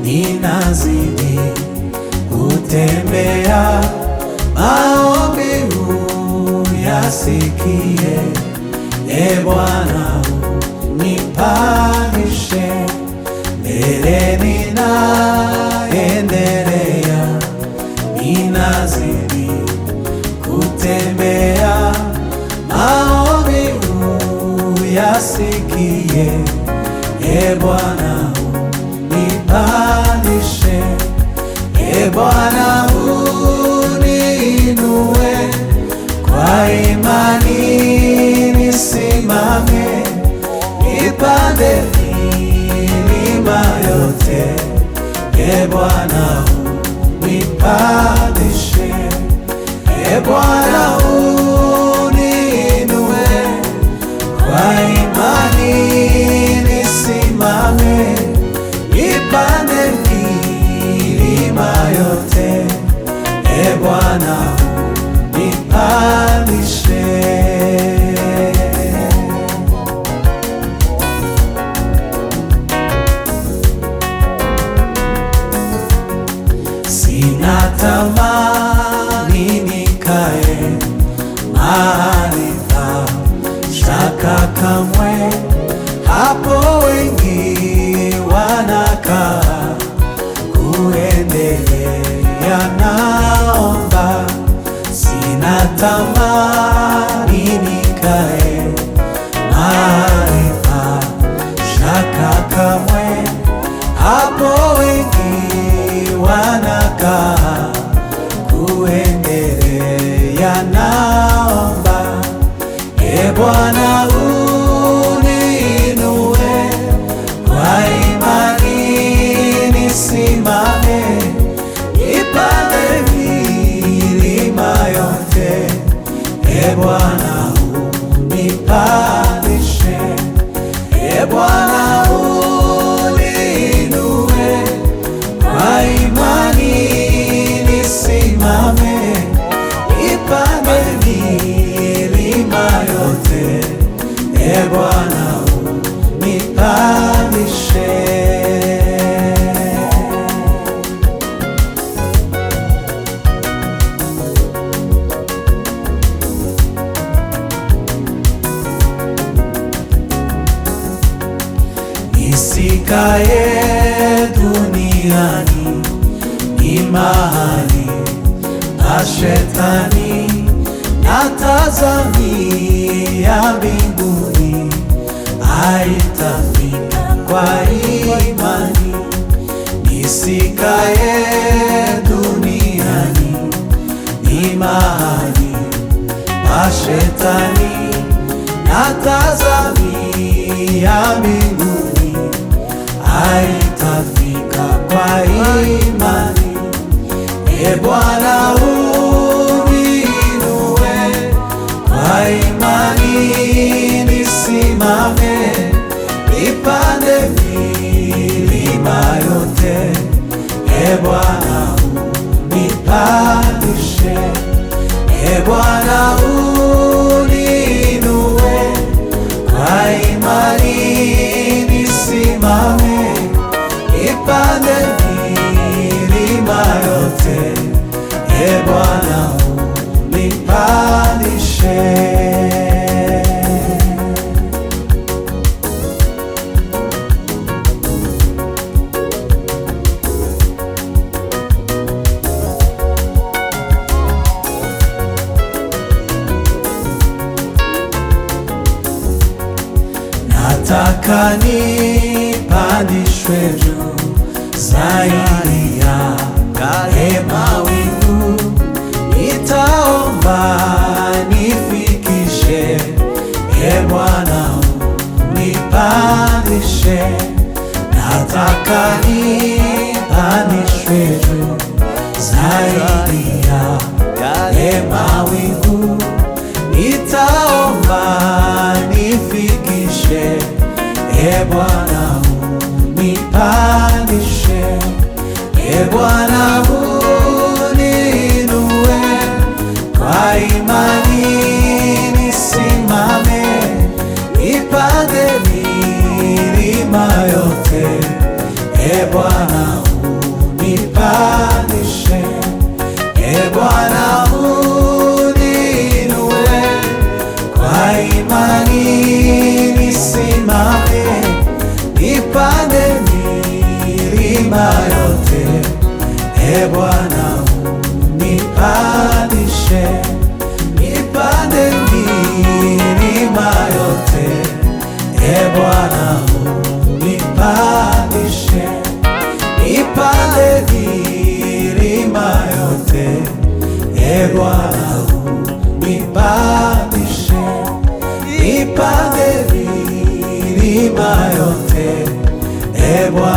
ninazidi kutembea, maombi uyasikie. E Bwana, nipandishe mbele, ninaendelea, ninazidi kutembea, maombi uyasikie. E Bwana, nipandishe. E Bwana, uniinue, kwa imani nisimame, nipande milima yote. E Bwana, nipandishe. E Bwana, uniinue, kwa imani nisimame, nipande milima yote. E Bwana, nipandishe. Sina tamani nikae mahali pa shaka kamwe, hapo wengi wanakaa kuendelea, naomba. Sina tamani nikae mahali pa shaka kamwe, hapo wengi wanakaa kuendelea, naomba. E Bwana, uniinue, kwa imani nisimame, nipande milima yote. E Bwana, unipandishe. E Bwana, uniinue, kwa imani nisimame, nipande milima yote. E Bwana, unipandishe. Nisikae duniani, ni mahali pa Shetani, natazamia mbinguni, haitafika kwa imani. Nisikae duniani, ni mahali pa Shetani, natazamia mbinguni, haitafika kwa imani. E Bwana, uniinue, kwa imani nisimame, nipande milima yote. E Bwana, unipandishe. E Bwana, uniinue, kwa imani nisimame, nipande milima yote. E Bwana, unipandishe. Nataka nipandishwe juu zaidi ya yale mawingu, nitaomba nifikishe. E Bwana, nipandishe. Nataka nipandishwe juu zaidi ya yale mawingu, nitaomba nifikishe. E Bwana, nipandishe. E Bwana, uniinue, kwa Bwana unipandishe, nipande milima yote. Bwana unipandishe, nipande milima yote. Bwana